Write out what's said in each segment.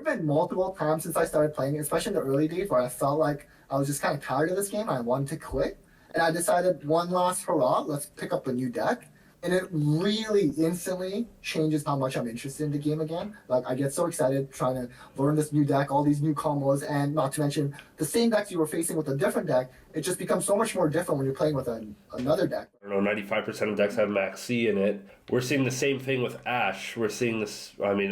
been multiple times since I started playing, especially in the early days where I felt like I was just kind of tired of this game. I wanted to quit. And I decided one last hurrah, let's pick up a new deck. And it really instantly changes how much I'm interested in the game again. Like, I get so excited trying to learn this new deck, all these new combos, and not to mention the same decks you were facing with a different deck, it just becomes so much more different when you're playing with another deck. I don't know, 95% of decks have Max C in it. We're seeing the same thing with Ash. We're seeing a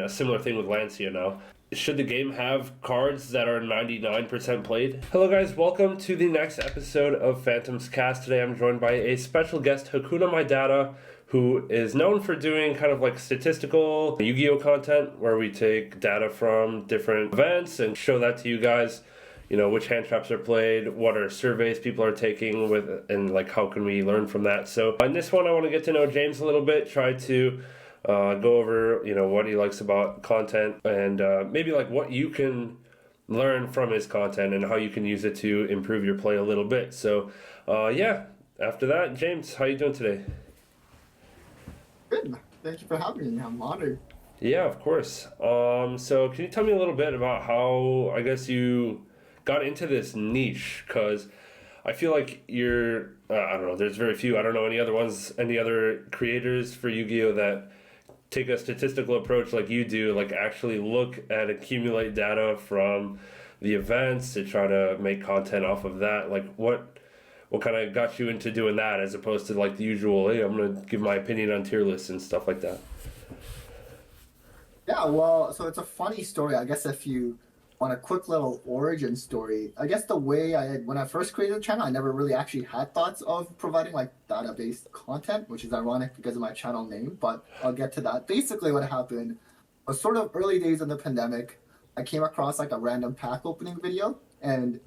similar thing with Lancia now. Should the game have cards that are 99% played? Hello guys, welcome to the next episode of Phantom's Cast. Today I'm joined by a special guest, Hakuna Maidata, who is known for doing kind of like statistical Yu-Gi-Oh content where we take data from different events and show that to you guys. You know, which hand traps are played, what are surveys people are taking with, and like how can we learn from that. So in this one I want to get to know James a little bit, try to go over, you know, what he likes about content and maybe like what you can learn from his content and how you can use it to improve your play a little bit. So after that, James, how you doing today? Good. Thank you for having me. I'm honored. Yeah, of course. So can you tell me a little bit about how, I guess, you got into this niche? Because I feel like you're, I don't know, there's very few, I don't know any other creators for Yu-Gi-Oh that take a statistical approach like you do, like actually look and accumulate data from the events to try to make content off of that. Like what kind of got you into doing that as opposed to like the usual, hey, I'm going to give my opinion on tier lists and stuff like that? Yeah, well, so it's a funny story. I guess if you want a quick little origin story, I guess the way when I first created the channel, I never really actually had thoughts of providing like data-based content, which is ironic because of my channel name, but I'll get to that. Basically what happened was sort of early days of the pandemic. I came across like a random pack opening video, and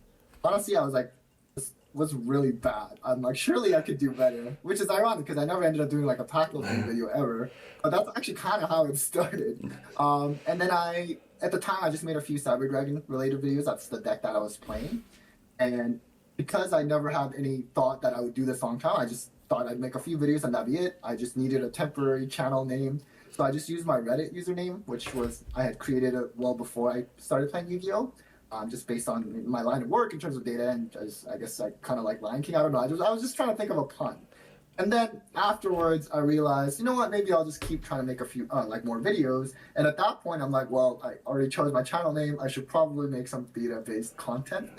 honestly, I was like, this was really bad. I'm like, surely I could do better, which is ironic because I never ended up doing like a pack opening video ever, but that's actually kind of how it started. And then at the time, I just made a few Cyber Dragon related videos. That's the deck that I was playing. And because I never had any thought that I would do this long time, I just thought I'd make a few videos and that'd be it. I just needed a temporary channel name. So I just used my Reddit username, which was, I had created it well before I started playing Yu-Gi-Oh! Just based on my line of work in terms of data, and I guess I kind of like Lion King. I don't know. I was just trying to think of a pun. And then afterwards, I realized, you know what, maybe I'll just keep trying to make a few, more videos. And at that point, I'm like, well, I already chose my channel name. I should probably make some data-based content.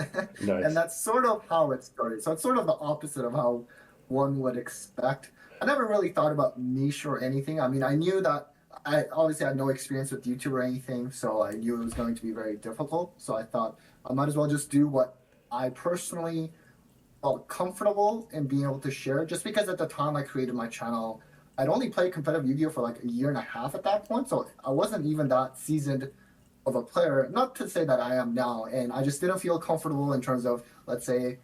Nice. And that's sort of how it started. So it's sort of the opposite of how one would expect. I never really thought about niche or anything. I mean, I knew that I obviously had no experience with YouTube or anything, so I knew it was going to be very difficult. So I thought I might as well just do what I personally felt comfortable in being able to share, just because at the time I created my channel, I'd only played competitive Yu-Gi-Oh for like a year and a half at that point, so I wasn't even that seasoned of a player, not to say that I am now, and I just didn't feel comfortable in terms of, let's say,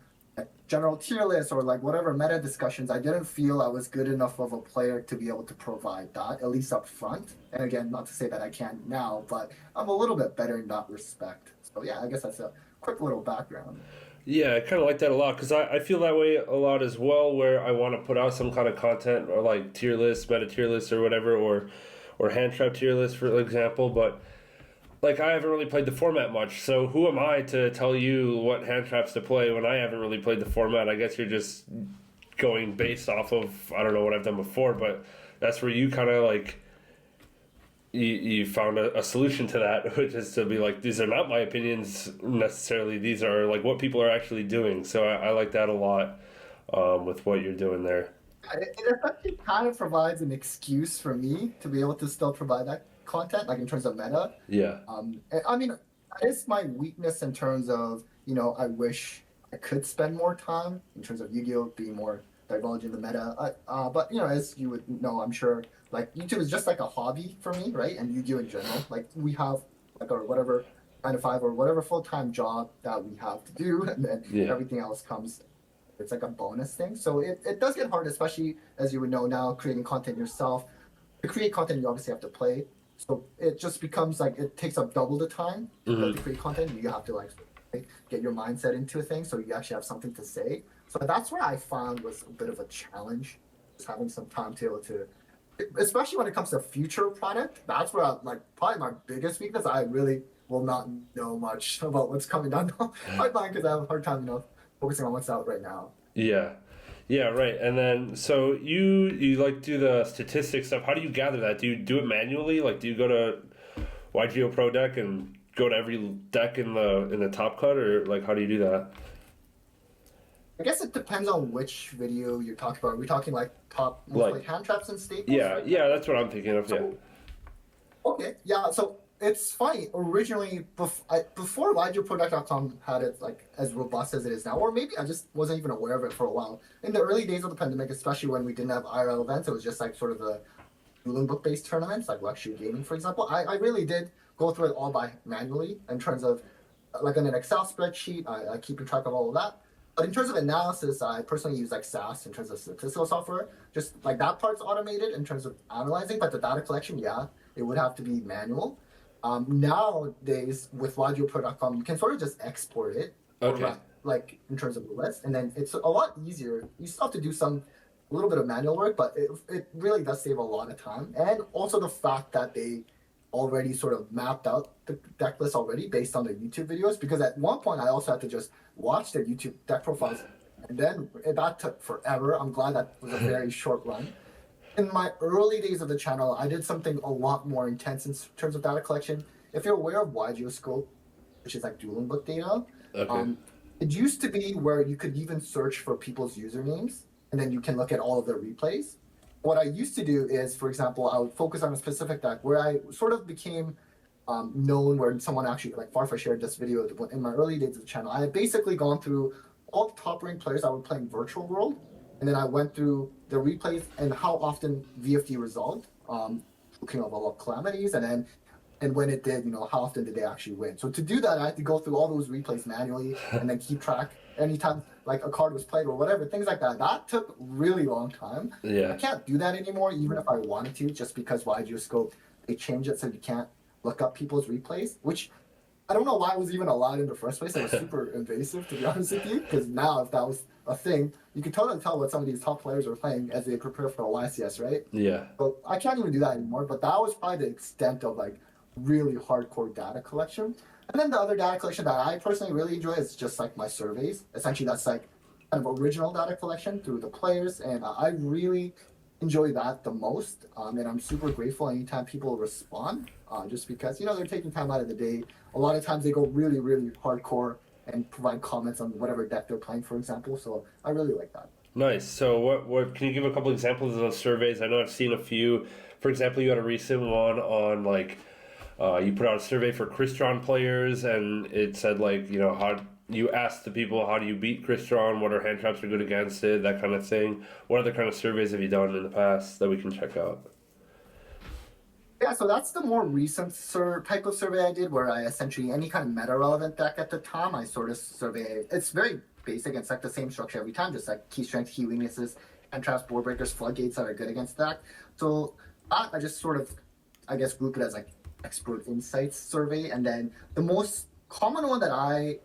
general tier lists or like whatever meta discussions. I didn't feel I was good enough of a player to be able to provide that, at least up front. And again, not to say that I can now, but I'm a little bit better in that respect. So yeah, I guess that's a quick little background. Yeah, I kind of like that a lot because I feel that way a lot as well, where I want to put out some kind of content or like tier lists, meta tier lists or whatever, or hand trap tier lists, for example, but like I haven't really played the format much, so who am I to tell you what hand traps to play when I haven't really played the format? I guess you're just going based off of, I don't know what I've done before, but that's where you kind of like, you found a solution to that, which is to be like, these are not my opinions necessarily, these are like what people are actually doing. So I like that a lot with what you're doing there. It actually kind of provides an excuse for me to be able to still provide that content, like in terms of meta. Yeah. I mean, it's my weakness in terms of, you know, I wish I could spend more time in terms of Yu-Gi-Oh! Being more divulged in the meta. But, you know, as you would know, I'm sure, like, YouTube is just like a hobby for me, right? And Yu-Gi-Oh! In general. Like, we have, like, our whatever 9 to 5 or whatever full-time job that we have to do, and then everything else comes. It's like a bonus thing. So it does get hard, especially as you would know now, creating content yourself. To create content, you obviously have to play. So it just becomes like it takes up double the time to create content. You have to like get your mindset into a thing so you actually have something to say. So that's what I found was a bit of a challenge, just having some time to be able to, especially when it comes to future product. That's where like probably my biggest weakness. I really will not know much about what's coming down the pipeline because I have a hard time, focusing on what's out right now. Yeah. Yeah, right. And then so you like do the statistics stuff. How do you gather that? Do you do it manually? Like do you go to Yugioh Pro Deck and go to every deck in the top cut, or like how do you do that? I guess it depends on which video you're talking about. Are we talking like top mostly Like Handtraps and staples? yeah, yeah, that's what I'm thinking of. Yeah. So, okay, yeah. So it's funny. Originally, before LiveJoPro.com had it like as robust as it is now, or maybe I just wasn't even aware of it for a while. In the early days of the pandemic, especially when we didn't have IRL events, it was just like sort of the dueling book-based tournaments, like luxury gaming, for example. I really did go through it all by manually in terms of like in an Excel spreadsheet. I keeping track of all of that. But in terms of analysis, I personally use like SAS in terms of statistical software. Just like that part's automated in terms of analyzing, but the data collection, yeah, it would have to be manual. Nowadays, with LiveJoPro.com, you can sort of just export it, Okay. like in terms of the list, and then it's a lot easier. You still have to do a little bit of manual work, but it really does save a lot of time. And also the fact that they already sort of mapped out the deck list already based on the YouTube videos, because at one point I also had to just watch their YouTube deck profiles, and then that took forever. I'm glad that was a very short run. In my early days of the channel, I did something a lot more intense in terms of data collection. If you're aware of YGeoScope, which is like dueling book data, Okay. it used to be where you could even search for people's usernames, and then you can look at all of their replays. What I used to do is, for example, I would focus on a specific deck where I sort of became known, where someone actually, like Farfa shared this video in my early days of the channel. I had basically gone through all the top ranked players that were playing Virtual World, and then I went through the replays and how often VFD resolved, looking at all of calamities, and when it did, how often did they actually win. So to do that, I had to go through all those replays manually and then keep track anytime like a card was played or whatever, things like that. That took really long time. I Yeah. can't do that anymore, even if I wanted to, just because YGeoScope, they changed it so you can't look up people's replays, which I don't know why it was even allowed in the first place. It was super invasive, to be honest with you, because now if that was a thing, you could totally tell what some of these top players are playing as they prepare for the YCS, right? Yeah. So I can't even do that anymore, but that was probably the extent of like really hardcore data collection. And then the other data collection that I personally really enjoy is just like my surveys. Essentially, that's like kind of original data collection through the players, and I really enjoy that the most. And I'm super grateful anytime people respond, just because they're taking time out of the day. A lot of times they go really, really hardcore and provide comments on whatever deck they're playing, for example. So I really like that. Nice. So what can you give a couple examples of those surveys? I know I've seen a few. For example, you had a recent one on like you put out a survey for Crystron players, and it said like how you asked the people how do you beat Crystron, what are hand traps are good against it, that kind of thing. What other kind of surveys have you done in the past that we can check out? Yeah, so that's the more recent type of survey I did, where I essentially any kind of meta relevant deck at the time, I sort of survey. It's very basic. It's like the same structure every time, just like key strength, key weaknesses, hand traps, board breakers, floodgates that are good against that. So I just sort of, I guess, group it as like expert insights survey, and then the most common one that I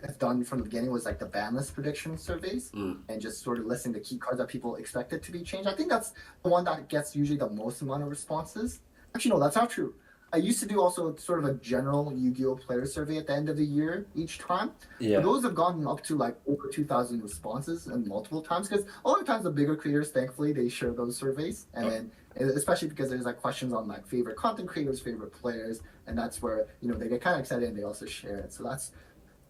have done from the beginning was like the banlist prediction surveys, and just sort of listing the key cards that people expected to be changed. I think that's the one that gets usually the most amount of responses. Actually, no, that's not true. I used to do also sort of a general Yu-Gi-Oh player survey at the end of the year each time. Yeah. But those have gotten up to like over 2,000 responses and multiple times, because a lot of times the bigger creators, thankfully, they share those surveys, and then especially because there's like questions on like favorite content creators, favorite players, and that's where they get kind of excited and they also share it. So that's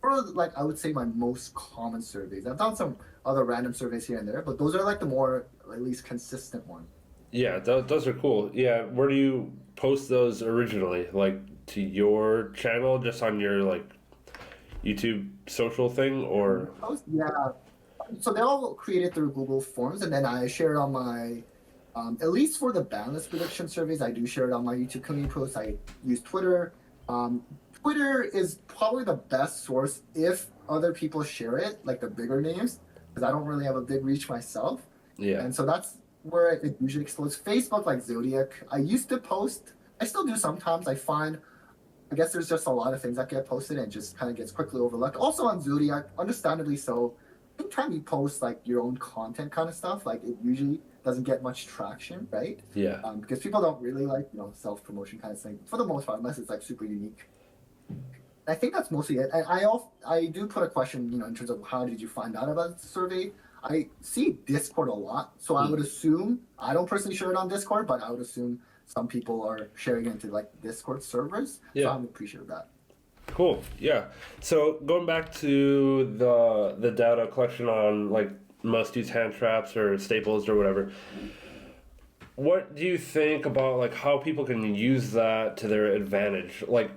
for like I would say my most common surveys. I've done some other random surveys here and there, but those are like the more at least consistent one. Yeah, those are cool. Yeah, where do you post those originally? Like to your channel, just on your like YouTube social thing, or? Yeah, so they're all created through Google Forms, and then I share it on my, at least for the banlist prediction surveys, I do share it on my YouTube community posts. I use Twitter. Twitter is probably the best source if other people share it, like the bigger names, because I don't really have a big reach myself. Yeah. And so that's where it usually explodes. Facebook, like Zodiac, I used to post. I still do sometimes. I guess there's just a lot of things that get posted and just kind of gets quickly overlooked. Also on Zodiac, understandably so, anytime you post like your own content kind of stuff, like it usually doesn't get much traction, right? Yeah. Because people don't really like self-promotion kind of thing for the most part, unless it's like super unique. I think that's mostly it. And I do put a question, in terms of how did you find out about the survey? I see Discord a lot, so I would assume, I don't personally share it on Discord, but I would assume some people are sharing it into like Discord servers. Yeah. So I would appreciate that. Cool. Yeah. So going back to the data collection on like most used hand traps or staples or whatever, what do you think about like how people can use that to their advantage? Like,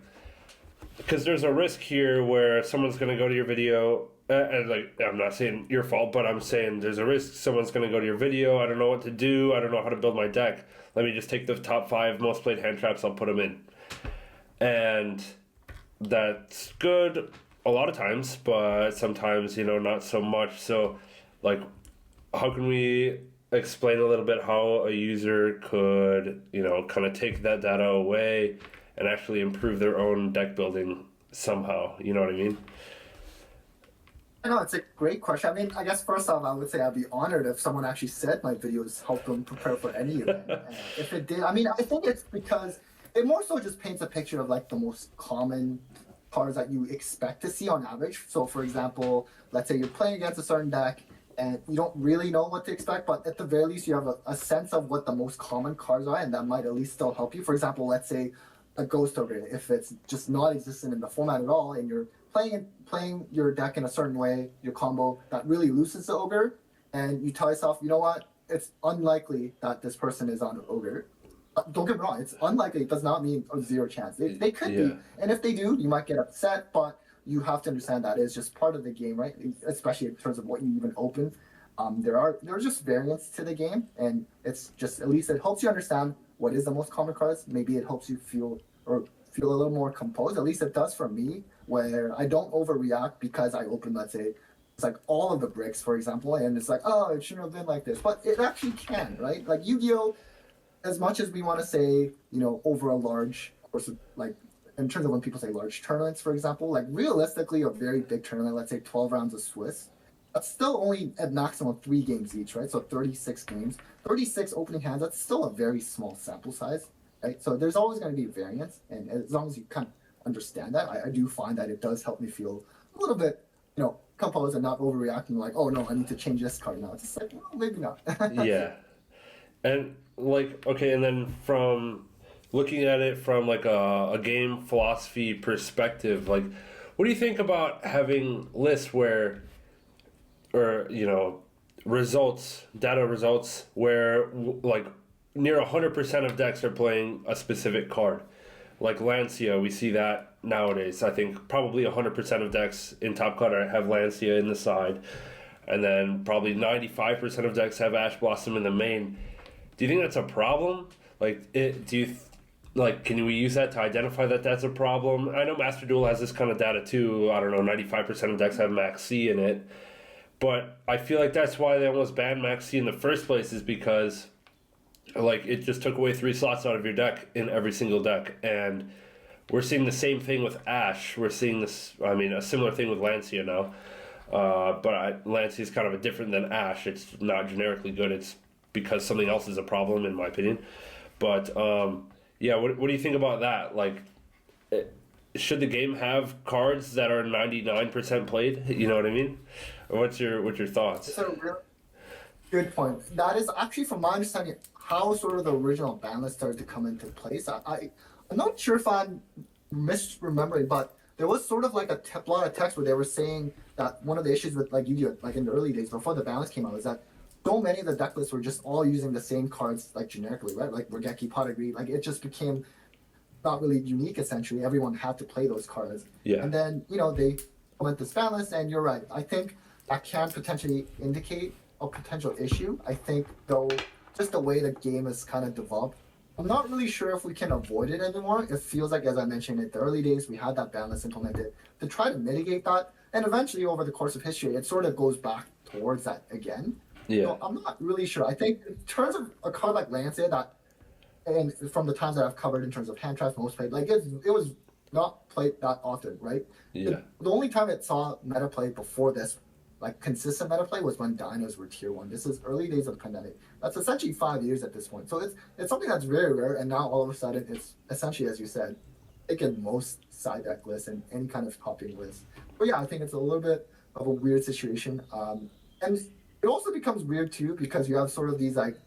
because there's a risk here where someone's going to go to your video, and like, I'm not saying your fault, but I'm saying there's a risk someone's going to go to your video. I don't know what to do. I don't know how to build my deck. Let me just take the top 5 most played hand traps. I'll put them in. And that's good a lot of times, but sometimes, not so much. So, like, how can we explain a little bit how a user could, kind of take that data away and actually improve their own deck building somehow? You know what I mean? I know, it's a great question. I mean, I guess first off, I would say I'd be honored if someone actually said my videos helped them prepare for any event. And if it did, I mean, I think it's because it more so just paints a picture of like the most common cards that you expect to see on average. So for example, let's say you're playing against a certain deck and you don't really know what to expect, but at the very least you have a sense of what the most common cards are, and that might at least still help you. For example, let's say a Ghost Ogre, if it's just not existent in the format at all, and you're playing your deck in a certain way, your combo that really loosens the Ogre, and you tell yourself, you know what, it's unlikely that this person is on Ogre. Don't get me wrong, it's unlikely. It does not mean a zero chance. They could be, and if they do, you might get upset, but you have to understand that it's just part of the game, right? Especially in terms of what you even open. There are just variants to the game, and it's just, at least it helps you understand what is the most common cards. Maybe it helps you feel a little more composed. At least it does for me, where I don't overreact because I open, let's say, it's like all of the bricks, for example, and it's like, oh, it shouldn't have been like this, but it actually can, right? Like Yu-Gi-Oh, as much as we want to say, over a large course of, like, in terms of when people say large tournaments, for example, like realistically, a very big tournament, let's say 12 rounds of Swiss, that's still only at maximum 3 games each, right? So 36 games, 36 opening hands, that's still a very small sample size, right? So there's always going to be variance, and as long as you kind of understand that, I do find that it does help me feel a little bit, composed and not overreacting like, oh no, I need to change this card now. It's just like, well, maybe not. Yeah. And like, okay, and then from looking at it from like a game philosophy perspective, like, what do you think about having lists where, or data results where like near 100% of decks are playing a specific card? Like Lancia, we see that nowadays. I think probably 100% of decks in Top Cut have Lancia in the side, and then probably 95% of decks have Ash Blossom in the main. Do you think that's a problem? Like, can we use that to identify that that's a problem? I know Master Duel has this kind of data too. I don't know, 95% of decks have Max C in it. But I feel like that's why they almost banned Max C in the first place, is because like it just took away 3 slots out of your deck in every single deck. And we're seeing the same thing with Ash. We're seeing this, a similar thing with Lancia now. But Lancia is kind of a different than Ash. It's not generically good. It's because something else is a problem, in my opinion. But yeah, what do you think about that? Like, should the game have cards that are 99% played? You know what I mean? Or what's your thoughts? It's a really good point. That is actually, from my understanding, how sort of the original ban list started to come into place. I'm not sure if I'm misremembering, but there was sort of like a lot of text where they were saying that one of the issues with like Yu-Gi-Oh, like in the early days before the ban list came out, is that so many of the deck lists were just all using the same cards, like generically, right? Like Regeki, Potagri, like it just became not really unique. Essentially, everyone had to play those cards. Yeah. And then they went to ban list, and you're right. I think that can potentially indicate a potential issue. I think though, just the way the game is kind of developed, I'm not really sure if we can avoid it anymore. It feels like, as I mentioned, in the early days, we had that ban list implemented to try to mitigate that, and eventually, over the course of history, it sort of goes back towards that again. Yeah. So I'm not really sure. I think in terms of a card like Lancia, that, and from the times that I've covered in terms of hand traps, most played, like it was not played that often, right? Yeah. The only time it saw meta play before this, like consistent meta play, was when dinos were tier 1. This is early days of the pandemic. That's essentially 5 years at this point. So it's something that's very rare, and now all of a sudden it's essentially, as you said, in most side deck lists and any kind of hopping list. But yeah, I think it's a little bit of a weird situation. And it also becomes weird too because you have sort of these like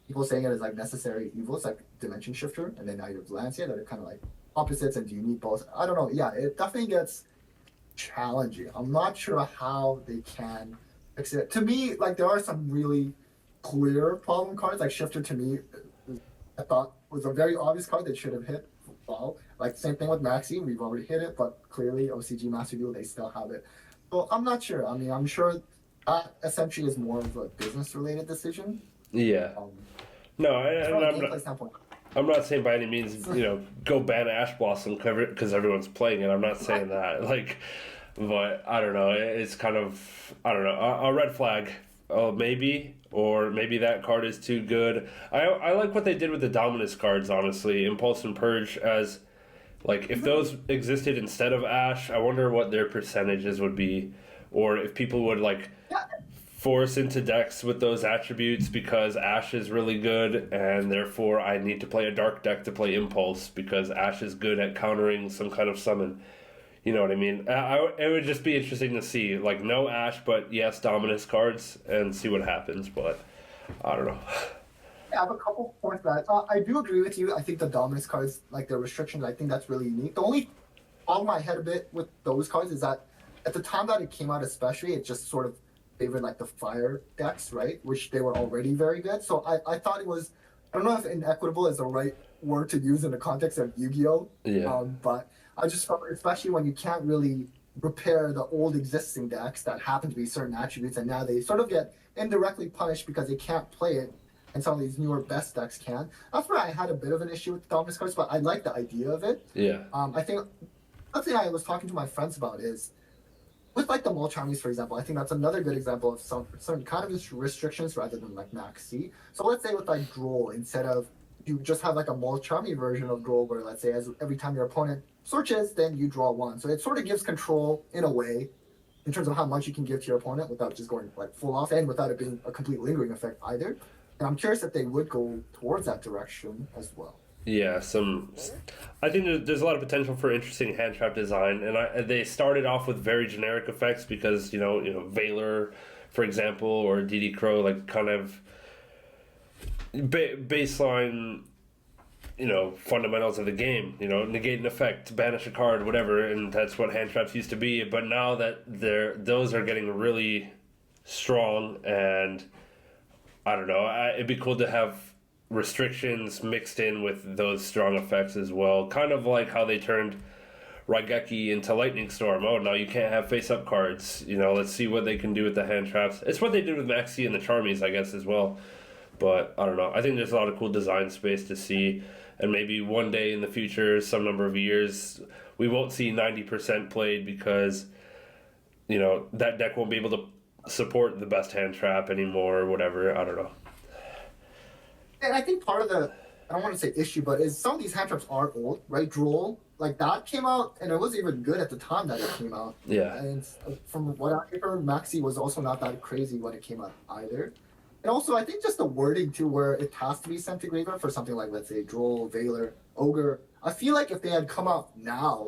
people saying it as like necessary evils, like Dimension Shifter, and then now you have Lancia that are kind of like opposites. And do you need both? I don't know. Yeah, it definitely gets challenging. I'm not sure how they can fix it. To me, like there are some really clear problem cards. Like Shifter to me, I thought was a very obvious card that should have hit. Well, like same thing with Maxi, we've already hit it, but clearly OCG Master Duel they still have it. So I'm not sure. I mean, I'm sure that essentially is more of a business related decision. Yeah. No, I'm not saying by any means, go ban Ash Blossom because everyone's playing it. I'm not saying that. But I don't know. It's kind of, I don't know, a red flag. Oh, maybe. Or maybe that card is too good. I like what they did with the Dominus cards, honestly. Impulse and Purge as, if those existed instead of Ash, I wonder what their percentages would be. Or if people would, force into decks with those attributes because Ash is really good, and therefore I need to play a dark deck to play Impulse because Ash is good at countering some kind of summon. You know what I mean? It would just be interesting to see, no Ash, but yes, Dominus cards, and see what happens, but I don't know. Yeah, I have a couple points to that. I do agree with you. I think the Dominus cards, the restrictions, I think that's really unique. The only problem I had a bit with those cards is that at the time that it came out especially, it just sort of favored the fire decks, right? Which they were already very good. So I thought it was, I don't know if inequitable is the right word to use in the context of Yu-Gi-Oh! Yeah. But I just felt, especially when you can't really repair the old existing decks that happen to be certain attributes, and now they sort of get indirectly punished because they can't play it, and some of these newer best decks can. That's where I had a bit of an issue with the Dominus cards, but I like the idea of it. Yeah. I think one thing I was talking to my friends about is with the Mulcharmies, for example. I think that's another good example of some kind of restrictions rather than Max C. So let's say with Droll, instead of you just have a Mulcharmy version of Droll where, let's say, every time your opponent searches, then you draw one. So it sort of gives control in a way in terms of how much you can give to your opponent without just going full off and without it being a complete lingering effect either. And I'm curious if they would go towards that direction as well. Yeah, I think there's a lot of potential for interesting hand trap design, and they started off with very generic effects because Valor, for example, or DD Crow, kind of baseline, fundamentals of the game. Negate an effect, banish a card, whatever, and that's what hand traps used to be. But now that those are getting really strong, and I don't know, it'd be cool to have restrictions mixed in with those strong effects as well. Kind of like how they turned Raigeki into Lightning Storm. Oh, now you can't have face-up cards. Let's see what they can do with the hand traps. It's what they did with Maxi and the Charmies, I guess, as well. But I don't know. I think there's a lot of cool design space to see. And maybe one day in the future, some number of years, we won't see 90% played because, that deck won't be able to support the best hand trap anymore or whatever. I don't know. And I think part of the, I don't want to say issue, but is some of these hand traps are old, right? Droll, that came out, and it wasn't even good at the time that it came out. Yeah. And from what I heard, Maxi was also not that crazy when it came out either. And also, I think just the wording, too, where it has to be sent to graveyard for something like, let's say, Droll, Valor, Ogre. I feel like if they had come out now,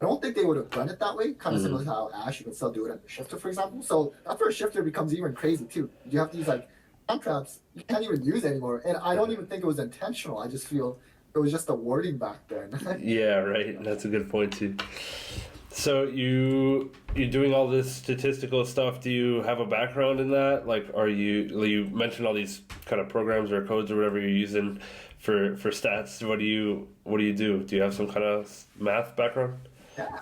I don't think they would have done it that way. Kind of similar to how Ash, you can still do it at the Shifter, for example. So that's where Shifter becomes even crazy, too. You have these, hand traps you can't even use anymore. And I don't even think it was intentional. I just feel it was just the wording back then. Yeah, right. That's a good point, too. So you're doing all this statistical stuff. Do you have a background in that? Are you mentioned all these kind of programs or codes or whatever you're using for stats? What do you do? Do you have some kind of math background? Yeah.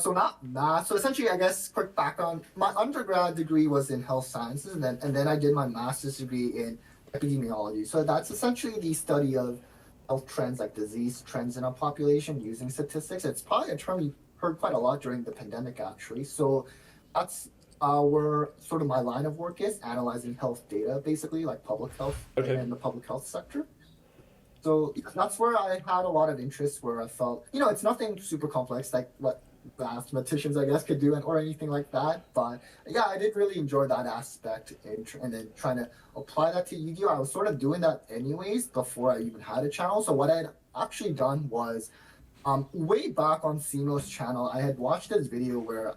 So not math. So essentially, I guess, quick background. My undergrad degree was in health sciences, and then I did my master's degree in epidemiology. So that's essentially the study of health trends, disease trends in a population using statistics. It's probably a term you heard quite a lot during the pandemic, actually. So that's where sort of my line of work is, analyzing health data, basically, public health in the public health sector. So that's where I had a lot of interest, where I felt, it's nothing super complex, what mathematicians, I guess, could do or anything like that. But yeah, I did really enjoy that aspect, and then trying to apply that to Yu-Gi-Oh! I was sort of doing that anyways before I even had a channel. So what I had actually done was Way back on Simo's channel, I had watched this video where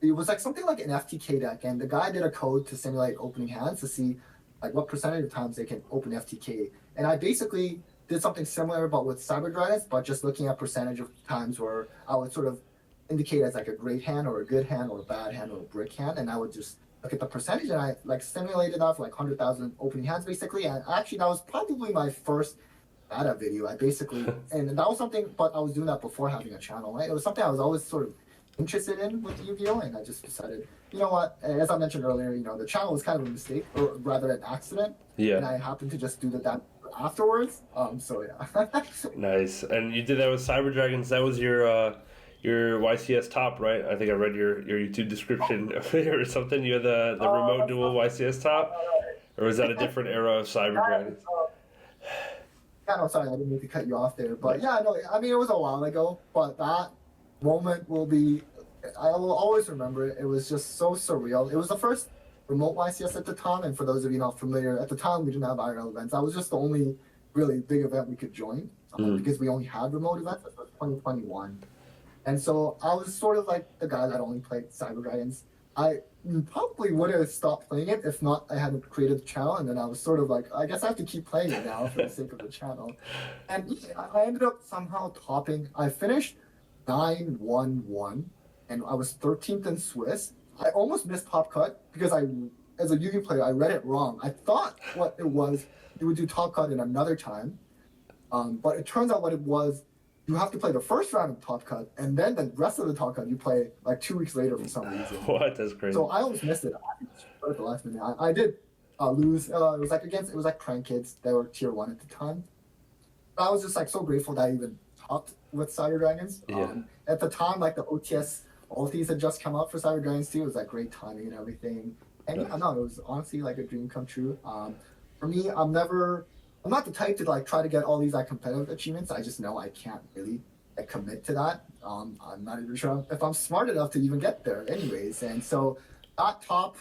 it was like something like an FTK deck, and the guy did a code to simulate opening hands to see like what percentage of times they can open FTK. And I basically did something similar, but with Cyber Dragons, but just looking at percentage of times where I would sort of indicate as like a great hand or a good hand or a bad hand or a brick hand, and I would just look at the percentage, and I like simulated that for like 100,000 opening hands basically. And actually, that was probably my first data video. I basically, and that was something, but I was doing that before having a channel, right? It was something I was always sort of interested in with Yugioh, and I just decided, you know what, as I mentioned earlier, the channel was kind of a mistake, or rather an accident. Yeah. And I happened to just do that afterwards. So yeah. Nice. And you did that with Cyber Dragons. That was your YCS top, right? I think I read your YouTube description or something. You had the remote dual YCS top? Or was that a different era of Cyber Dragons? Yeah, no, sorry, I didn't mean to cut you off there. But yeah, no, I mean, it was a while ago, but that moment I will always remember it. It was just so surreal. It was the first remote YCS at the time, and for those of you not familiar, at the time we didn't have IRL events. That was just the only really big event we could join because we only had remote events. That was 2021. And so I was sort of like the guy that only played Cyber Dragons. I probably would have stopped playing it if not I hadn't created the channel, and then I was sort of like, I guess I have to keep playing it now for the sake of the channel. And I ended up somehow topping. I finished 9-1-1, and I was 13th in Swiss. I almost missed top cut because as a Yu-Gi-Oh player, I read it wrong. I thought what it was, you would do top cut in another time, but it turns out what it was, you have to play the first round of top cut, and then the rest of the top cut you play like 2 weeks later for some reason. What? That's crazy. So I almost missed it at the last minute. I did lose. It was like Crank Kids. They were tier 1 at the time. I was just like so grateful that I even topped with Cyber Dragons. Yeah. At the time, like the OTS ultis had just come out for Cyber Dragons too. It was like great timing and everything. And I know it was honestly like a dream come true. For me, I'm not the type to like try to get all these like competitive achievements. I just know I can't really like commit to that. I'm not even sure if I'm smart enough to even get there anyways. And so that top,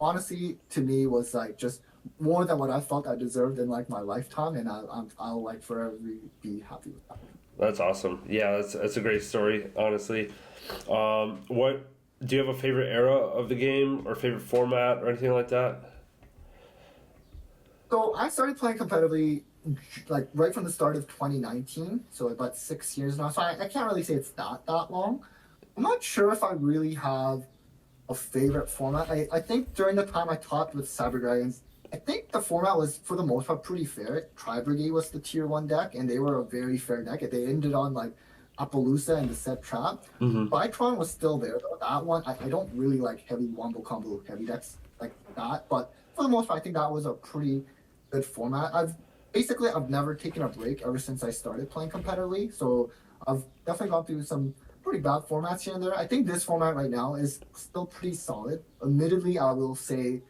honestly, to me was like just more than what I felt I deserved in like my lifetime. And I'll like forever be happy with that. That's awesome. Yeah, that's a great story, honestly. What do you have a favorite era of the game or favorite format or anything like that? So I started playing competitively like right from the start of 2019, so about 6 years now. So I can't really say it's that long. I'm not sure if I really have a favorite format. I think during the time I talked with Cyber Dragons, I think the format was for the most part pretty fair. Tri-Brigade was the tier 1 deck, and they were a very fair deck. They ended on like Appaloosa and the set trap. Bytron was still there though. That one, I don't really like heavy wombo combo heavy decks like that, but for the most part, I think that was a pretty good format. I've never taken a break ever since I started playing competitively, so I've definitely gone through some pretty bad formats here and there. I think this format right now is still pretty solid. Admittedly, I will say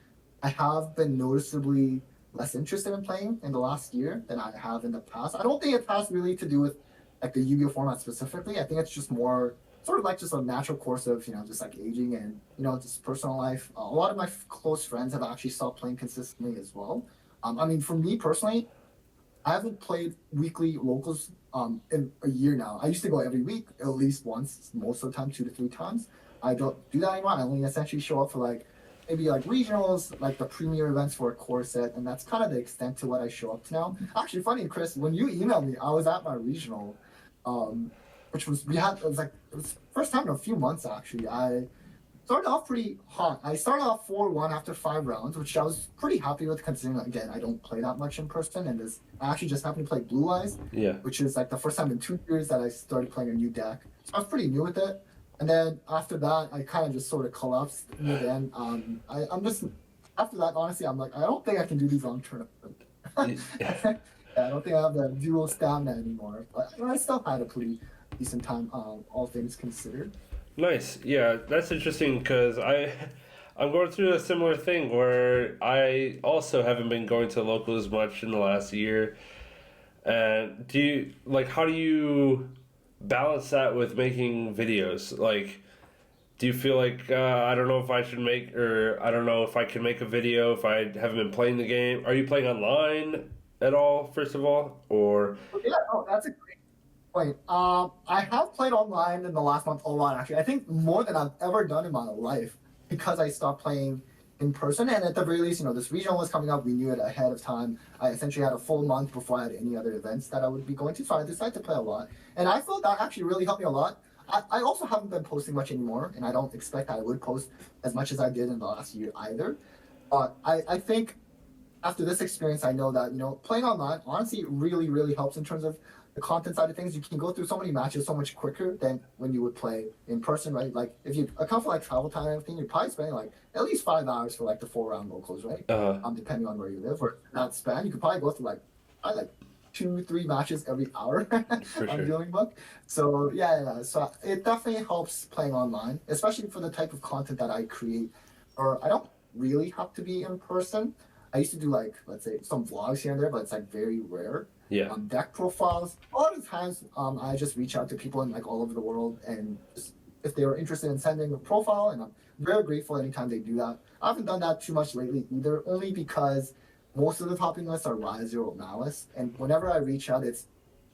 I have been noticeably less interested in playing in the last year than I have in the past. I don't think it has really to do with like the Yu-Gi-Oh format specifically. I think it's just more sort of like just a natural course of just like aging and just personal life. A lot of my close friends have actually stopped playing consistently as well. I mean, for me personally, I haven't played weekly locals in a year now. I used to go every week, at least once, most of the time, 2 to 3 times. I don't do that anymore. I only essentially show up for like maybe like regionals, like the premier events for a core set, and that's kind of the extent to what I show up to now. Actually, funny, Chris, when you emailed me, I was at my regional, which was it was first time in a few months actually. I started off pretty hot. I started off 4-1 after 5 rounds, which I was pretty happy with considering, again, I don't play that much in person, and I actually just happened to play Blue Eyes, which is like the first time in 2 years that I started playing a new deck. So I was pretty new with it. And then after that, I kind of just sort of collapsed near the end. After that, honestly, I'm like, I don't think I can do these long tournaments. Yeah, I don't think I have the dual stamina anymore. But I still had a pretty decent time, all things considered. Nice. Yeah, that's interesting because I'm going through a similar thing where I also haven't been going to local as much in the last year. And how do you balance that with making videos? Like, do you feel like I don't know if I should make, or I don't know if I can make a video if I haven't been playing the game? Are you playing online at all, first of all, or? Yeah, no, that's a great Wait, I have played online in the last month a lot, actually. I think more than I've ever done in my life because I stopped playing in person. And at the very least, this regional was coming up. We knew it ahead of time. I essentially had a full month before I had any other events that I would be going to. So I decided to play a lot. And I felt that actually really helped me a lot. I also haven't been posting much anymore, and I don't expect I would post as much as I did in the last year either. But I think after this experience, I know that, playing online honestly really, really helps in terms of the content side of things. You can go through so many matches so much quicker than when you would play in person, right? Like if you account for like travel time and everything, you're probably spending like at least 5 hours for like the 4 round locals, right? Depending on where you live. Or that span, you could probably go through like 2-3 matches every hour For on sure. Dealing Book. So yeah. So it definitely helps playing online, especially for the type of content that I create. Or I don't really have to be in person. I used to do like, let's say, some vlogs here and there, but it's like very rare. Yeah. Deck profiles. A lot of times, I just reach out to people in like all over the world, and just, if they were interested in sending a profile, and I'm very grateful anytime they do that. I haven't done that too much lately either, only because most of the topping lists are Rise Zero Malice, and whenever I reach out, it's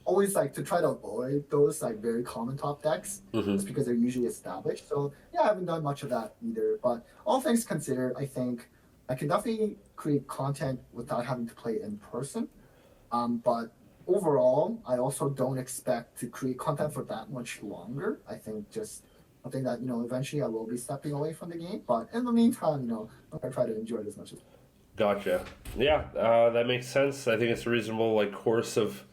always like to try to avoid those like very common top decks, just because they're usually established. So yeah, I haven't done much of that either. But all things considered, I think I can definitely create content without having to play in person. But overall, I also don't expect to create content for that much longer. I think just something that, eventually I will be stepping away from the game. But in the meantime, I'm gonna try to enjoy it as much as Gotcha. Yeah, that makes sense. I think it's a reasonable like course of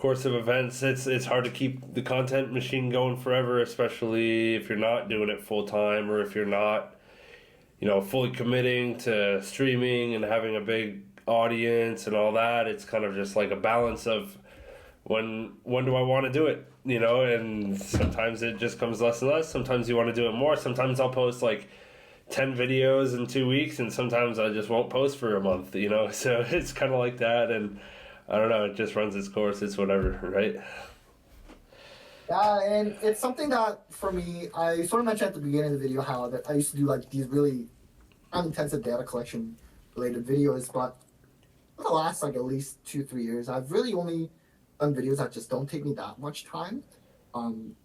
events. It's hard to keep the content machine going forever, especially if you're not doing it full time or if you're not, fully committing to streaming and having a big audience and all that. It's kind of just like a balance of when do I want to do it, and sometimes it just comes less and less. Sometimes you want to do it more. Sometimes I'll post like 10 videos in 2 weeks, and sometimes I just won't post for a month, so it's kind of like that. And I don't know, it just runs its course. It's whatever, right? Yeah, and it's something that for me, I sort of mentioned at the beginning of the video how that I used to do like these really intensive data collection related videos, but for the last like at least 2-3 years, I've really only done videos that just don't take me that much time. And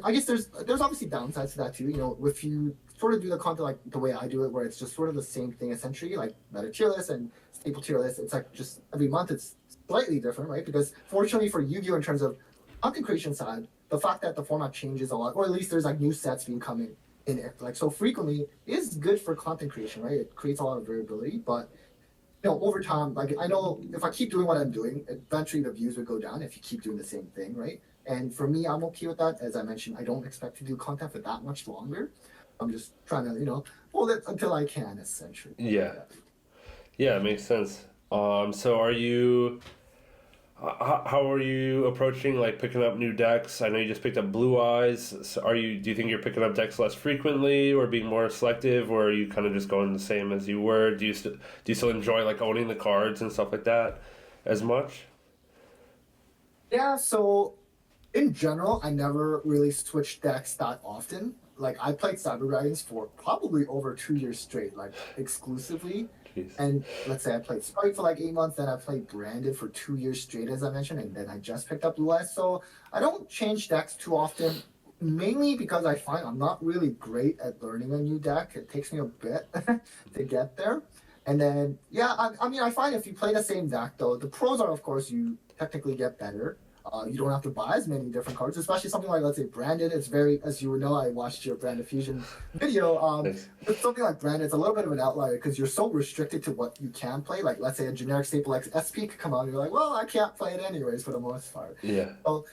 I guess there's obviously downsides to that too. If you sort of do the content like the way I do it, where it's just sort of the same thing essentially, like meta tier list and staple tier list. It's like just every month it's slightly different, right? Because fortunately for Yu-Gi-Oh, in terms of content creation side, the fact that the format changes a lot, or at least there's like new sets being coming in it, like so frequently, is good for content creation, right? It creates a lot of variability, but over time, like I know if I keep doing what I'm doing, eventually the views would go down if you keep doing the same thing, right? And for me, I'm okay with that. As I mentioned, I don't expect to do content for that much longer. I'm just trying to, hold it until I can, essentially. Yeah. Yeah, it makes sense. So are you how are you approaching like picking up new decks? I know you just picked up Blue Eyes. So do you think you're picking up decks less frequently or being more selective, or are you kind of just going the same as you were? Do you still enjoy like owning the cards and stuff like that as much? Yeah, so in general, I never really switched decks that often. Like I played Cyber Dragons for probably over 2 years straight, like exclusively. Jeez. And let's say I played Sprite for like 8 months, then I played Branded for 2 years straight, as I mentioned, and then I just picked up Blue Eyes. So I don't change decks too often, mainly because I find I'm not really great at learning a new deck. It takes me a bit to get there. And then, yeah, I mean, I find if you play the same deck, though, the pros are, of course, you technically get better. You don't have to buy as many different cards, especially something like, let's say, Branded. It's very, as you would know, I watched your Branded Fusion video. Nice. With something like Branded, it's a little bit of an outlier because you're so restricted to what you can play. Like, let's say a generic staple like SP could come out, and you're like, well, I can't play it anyways for the most part. Yeah. So,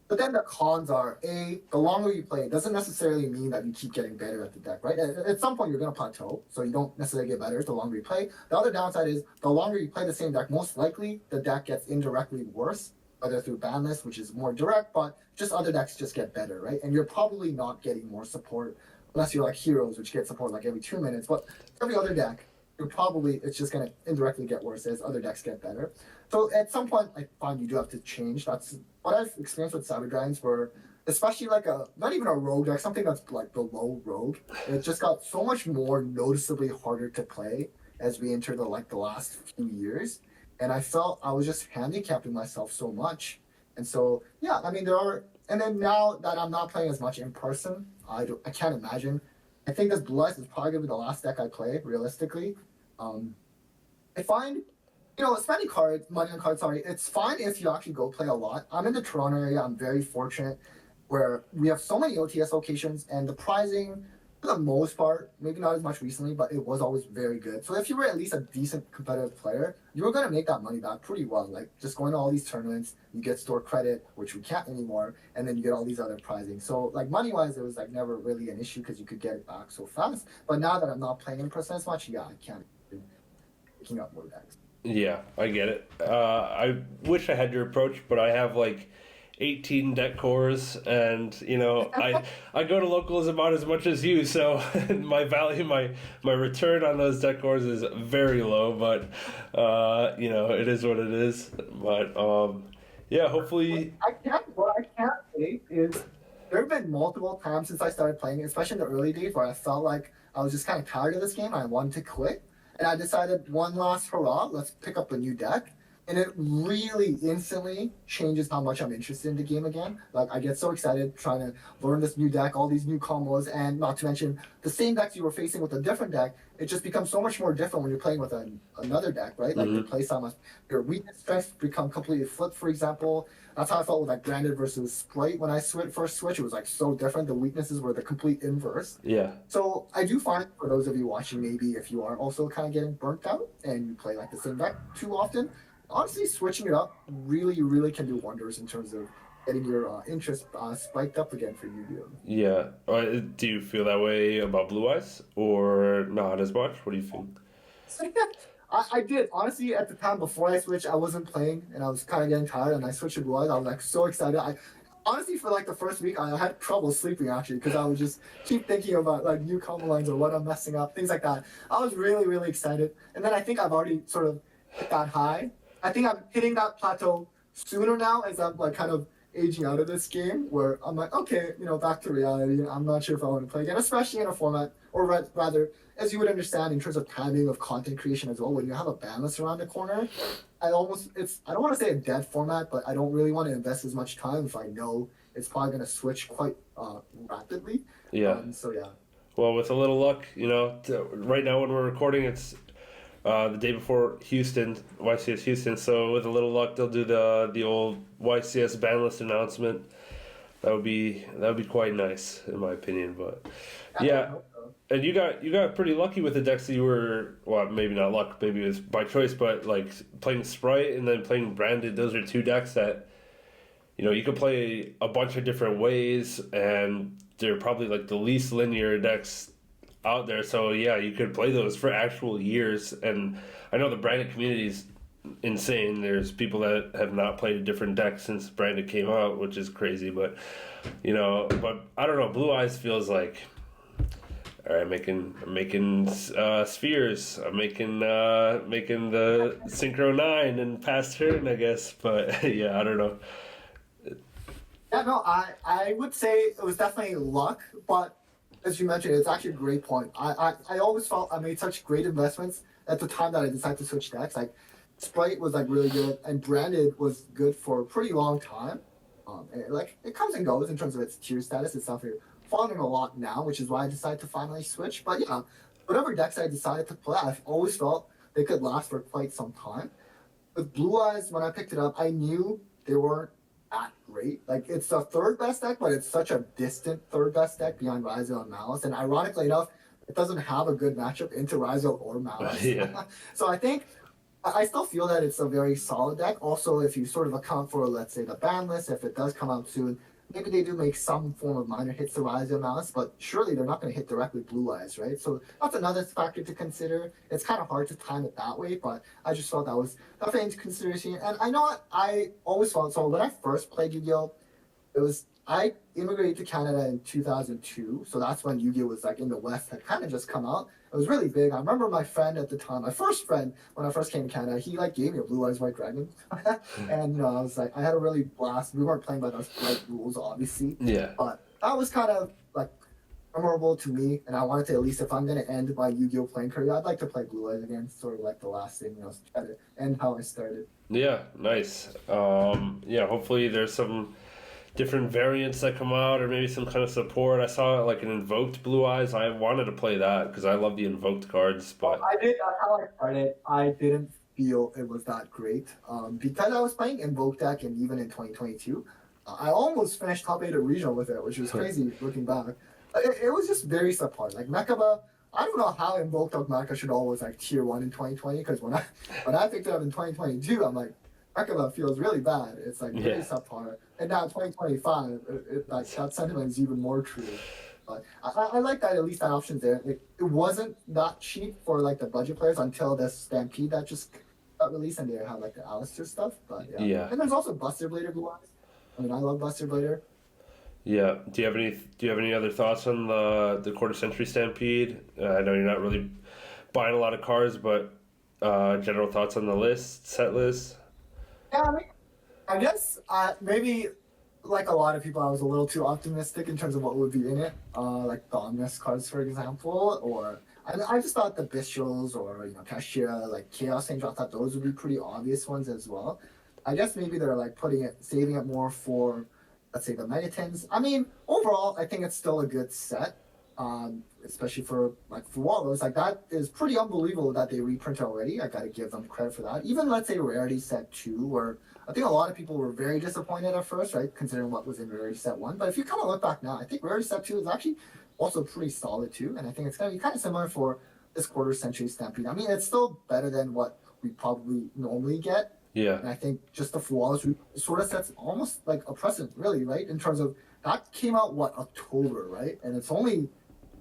but then the cons are, the longer you play, it doesn't necessarily mean that you keep getting better at the deck, right? At some point, you're going to plateau, so you don't necessarily get better the longer you play. The other downside is the longer you play the same deck, most likely the deck gets indirectly worse, whether through banlist, which is more direct, but just other decks just get better, right? And you're probably not getting more support unless you're like Heroes, which get support like every 2 minutes. But every other deck, it's just going to indirectly get worse as other decks get better. So at some point, I find you do have to change. That's what I've experienced with Cyber Dragons, where especially like not even a rogue deck, something that's like below rogue, it just got so much more noticeably harder to play as we enter the last few years. And I felt I was just handicapping myself so much. And so, yeah, I mean, and then now that I'm not playing as much in person, I can't imagine. I think this Blue Eyes is probably going to be the last deck I play, realistically. Um, I find, spending money on cards, sorry, it's fine if you actually go play a lot. I'm in the Toronto area. I'm very fortunate where we have so many OTS locations, and the pricing, for the most part, maybe not as much recently, but it was always very good. So if you were at least a decent competitive player, you were going to make that money back pretty well. Like, just going to all these tournaments, you get store credit, which we can't anymore, and then you get all these other prizing. So, like, money-wise, it was, like, never really an issue because you could get it back so fast. But now that I'm not playing in person as much, yeah, I can't be picking up more decks. Yeah, I get it. I wish I had your approach, but I have like 18 deck cores, and I go to locals about as much as you, so my value, my return on those deck cores is very low. But it is what it is. But yeah, hopefully. What I can't say is there have been multiple times since I started playing, especially in the early days, where I felt like I was just kind of tired of this game and I wanted to quit. And I decided, one last hurrah, let's pick up a new deck. And it really instantly changes how much I'm interested in the game again. Like, I get so excited trying to learn this new deck, all these new combos, and not to mention the same decks you were facing with a different deck. It just becomes so much more different when you're playing with another deck, right? Like, your playstyle must, your weakness strengths become completely flipped, for example. That's how I felt with like Branded versus Sprite when I first switched. It was like so different. The weaknesses were the complete inverse. Yeah. So I do find, for those of you watching, maybe if you are also kind of getting burnt out and you play like the same deck too often, honestly, switching it up really, really can do wonders in terms of getting your interest spiked up again for Yu-Gi-Oh! Yeah. Do you feel that way about Blue Eyes, or not as much? What do you think? I did. Honestly, at the time before I switched, I wasn't playing, and I was kind of getting tired, and I switched to Blue Eyes. I was like so excited. Honestly, for like the first week, I had trouble sleeping actually because I would just keep thinking about like new combo lines or what I'm messing up, things like that. I was really, really excited. And then I think I've already sort of hit that high. I think I'm hitting that plateau sooner now as I'm like kind of aging out of this game where I'm like, okay, back to reality. I'm not sure if I want to play again, especially in a format, or rather, as you would understand in terms of timing of content creation as well, when you have a ban list around the corner, I don't want to say a dead format, but I don't really want to invest as much time if I know it's probably going to switch quite rapidly. Yeah. So yeah. Well, with a little luck, right now when we're recording, it's the day before YCS Houston. So with a little luck, they'll do the old YCS ban list announcement. That would be quite nice in my opinion. But yeah, and you got pretty lucky with the decks that you were, well, maybe not luck, maybe it was by choice, but like playing Sprite and then playing Branded. Those are two decks that you could play a bunch of different ways, and they're probably like the least linear decks out there. So yeah, you could play those for actual years. And I know the Branded community is insane. There's people that have not played a different deck since Branded came out, which is crazy. But but I don't know. Blue Eyes feels like, all right, I'm making spheres. I'm making the Synchro 9 and past turn, I guess. But yeah, I don't know. Yeah, no, I would say it was definitely luck, but as you mentioned, it's actually a great point. I always felt I made such great investments at the time that I decided to switch decks. Like, Sprite was like really good, and Branded was good for a pretty long time. It comes and goes in terms of its tier status. It's not falling a lot now, which is why I decided to finally switch. But yeah, whatever decks I decided to play, I've always felt they could last for quite some time. With Blue Eyes, when I picked it up, I knew they weren't that great. Like, it's the third best deck, but it's such a distant third best deck behind Ryzo and Malice. And ironically enough, it doesn't have a good matchup into Ryzo or Malice. Yeah. So I think I still feel that it's a very solid deck. Also, if you sort of account for, let's say, the ban list, if it does come out soon, maybe they do make some form of minor hits to Ryzo and Malice, but surely they're not going to hit directly Blue Eyes, right? So that's another factor to consider. It's kind of hard to time it that way, but I just felt that was definitely into consideration. And I know I always felt, so when I first played Yu-Gi-Oh!, I immigrated to Canada in 2002, so that's when Yu-Gi-Oh! Was like in the West, had kind of just come out. It was really big. I remember my friend at the time, my first friend, when I first came to Canada, he like gave me a Blue Eyes White Dragon. And I was like, I had a really blast. We weren't playing by those right rules, obviously. Yeah. But that was kind of like memorable to me, and I wanted to at least, if I'm gonna end my Yu-Gi-Oh playing career, I'd like to play Blue Eyes again, sort of like the last thing, try to end how I started. Yeah, nice. Yeah, hopefully there's some different variants that come out, or maybe some kind of support. I saw like an invoked Blue Eyes. I wanted to play that because I love the invoked cards, but I did. That's how I started. I didn't feel it was that great because I was playing Invoke deck, and even in 2022, I almost finished top 8 at regional with it, which was crazy looking back. It was just very subpar. Like Mechaba, I don't know how Invoke deck Mecha should always like tier 1 in 2020, because when I picked it up in 2022, I'm like, Mechaba feels really bad. It's like really subpar. And now 2025, like that sentiment is even more true. But I like that at least that option's there. Like, it wasn't that cheap for like the budget players until the Stampede that just got released, and they had like the Alistair stuff. But yeah. And there's also Buster Blader Blue Eyes. I mean, I love Buster Blader. Yeah. Do you have any other thoughts on the quarter century Stampede? I know you're not really buying a lot of cards, but general thoughts on the set list? Yeah, I mean, I guess maybe like a lot of people, I was a little too optimistic in terms of what would be in it. Like the Omnis cards, for example, or I just thought the Bestials or Cashier, like Chaos Angel, I thought those would be pretty obvious ones as well. I guess maybe they're like saving it more for, let's say, the Megatons. I mean, overall, I think it's still a good set. Especially for Wallows, like that is pretty unbelievable that they reprinted already. I gotta give them credit for that. Even let's say Rarity Set 2, where I think a lot of people were very disappointed at first, right, considering what was in Rarity Set 1. But if you kind of look back now, I think Rarity Set 2 is actually also pretty solid too, and I think it's gonna be kind of similar for this quarter century Stampede. I mean, it's still better than what we probably normally get. Yeah. And I think just the Wallows sort of sets almost like a precedent, really, right, in terms of that came out October, right, and it's only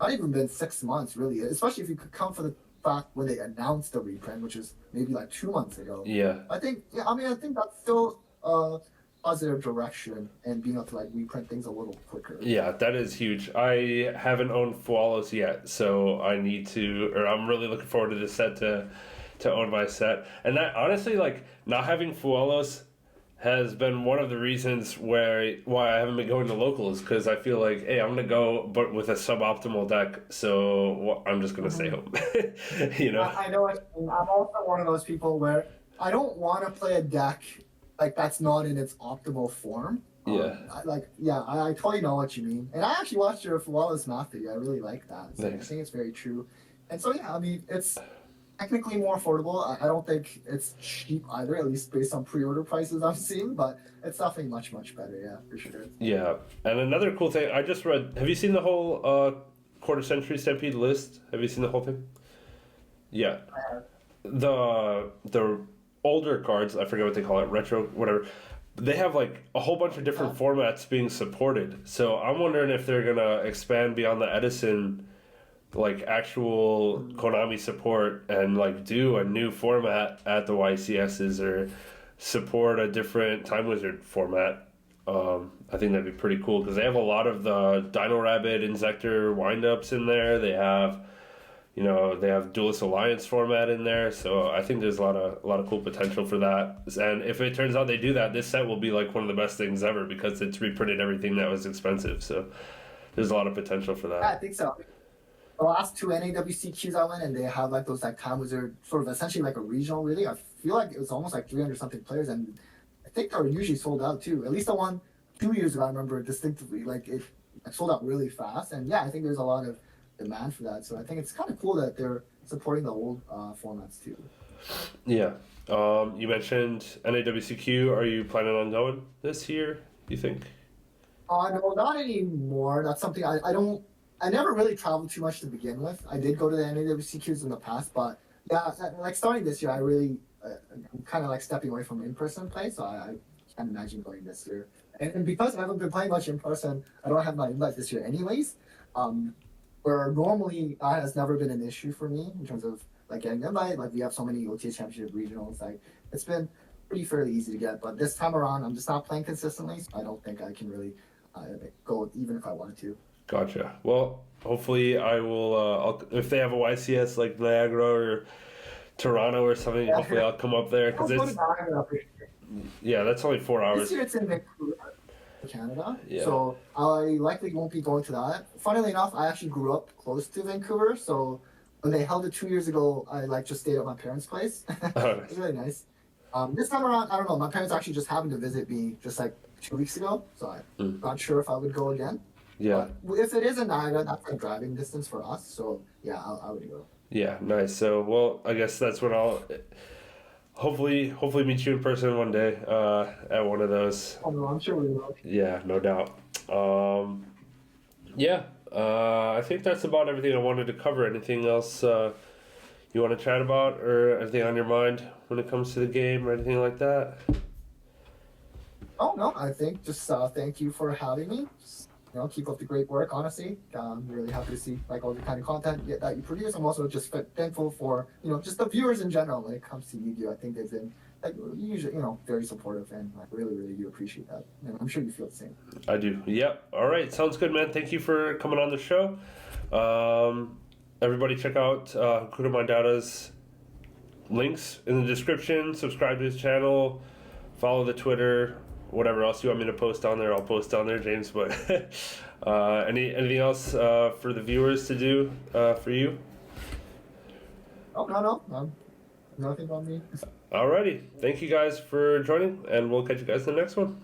not even been 6 months, really, especially if you could count for the fact when they announced the reprint, which is maybe like 2 months ago. Yeah. I think that's still a positive direction, and being able to like reprint things a little quicker. Yeah, that is huge. I haven't owned Fualos yet, so I'm really looking forward to this set to own my set. And that, honestly, like, not having Fualos has been one of the reasons why I haven't been going to locals, because I feel like, hey, I'm going to go, but with a suboptimal deck, so I'm just going to stay home. I know what you mean. I'm also one of those people where I don't want to play a deck like that's not in its optimal form. Yeah. I totally know what you mean. And I actually watched your Flawless Math video. I really like that. So I think it's very true. And so, yeah, I mean, it's technically more affordable. I don't think it's cheap either, at least based on pre-order prices I'm seeing, but it's definitely much, much better, yeah, for sure. Yeah, and another cool thing, I just read, have you seen the whole quarter century Stampede list? Have you seen the whole thing? Yeah. I have. The older cards, I forget what they call it, retro, whatever, they have like a whole bunch of different formats being supported. So I'm wondering if they're going to expand beyond the Edison, like actual Konami support, and like do a new format at the YCSs, or support a different Time Wizard format. I think that'd be pretty cool, because they have a lot of the Dino Rabbit Inzektor windups in there. They have, they have Duelist Alliance format in there. So I think there's a lot of cool potential for that. And if it turns out they do that, this set will be like one of the best things ever, because it's reprinted everything that was expensive. So there's a lot of potential for that. Yeah, I think so. The last 2 NAWCQs I went, and they have like those like Time Wizard, sort of essentially like a regional, really. I feel like it was almost like 300 something players, and I think they're usually sold out too. At least the one 2 years ago, I remember distinctively, like it sold out really fast. And yeah, I think there's a lot of demand for that. So I think it's kind of cool that they're supporting the old formats too. Yeah. You mentioned NAWCQ. Are you planning on going this year, you think? No, not anymore. That's something I never really traveled too much to begin with. I did go to the NAWCQs in the past, but yeah, like starting this year, I really, I'm kind of like stepping away from in-person play, so I can't imagine going this year. And because I haven't been playing much in person, I don't have my invite this year anyways. Where normally that has never been an issue for me in terms of like getting an invite. Like we have so many OTA Championship regionals, like it's been pretty fairly easy to get. But this time around, I'm just not playing consistently, so I don't think I can really go even if I wanted to. Gotcha. Well, hopefully I will, if they have a YCS like Niagara or Toronto or something, hopefully I'll come up there. Cause that's only 4 hours. This year it's in Vancouver. Canada. Yeah. So I likely won't be going to that. Funnily enough, I actually grew up close to Vancouver, so when they held it 2 years ago, I just stayed at my parents' place. Oh, It was really nice. This time around, I don't know. My parents actually just happened to visit me just like 2 weeks ago, so I'm not sure if I would go again. Yeah. But if it is in Niagara, that's like driving distance for us. So yeah, I would go. Yeah, nice. So, well, I guess that's when I'll hopefully meet you in person one day at one of those. Oh no, I'm sure we will. Yeah, no doubt. Yeah, I think that's about everything I wanted to cover. Anything else you want to chat about, or anything on your mind when it comes to the game, or anything like that? Oh no, I think just thank you for having me. Just, keep up the great work. Honestly, I'm really happy to see like all the kind of content that you produce. I'm also just thankful for just the viewers in general when it comes to Yugioh. I think they've been like usually very supportive, and I really do appreciate that. And I'm sure you feel the same. I do. Yep. All right. Sounds good, man. Thank you for coming on the show. Everybody check out Hakuna Matata's links in the description. Subscribe to his channel. Follow the Twitter. Whatever else you want me to post on there, I'll post on there, James. But anything else for the viewers to do for you? Oh no, nothing on me. Alrighty. Thank you guys for joining, and we'll catch you guys in the next one.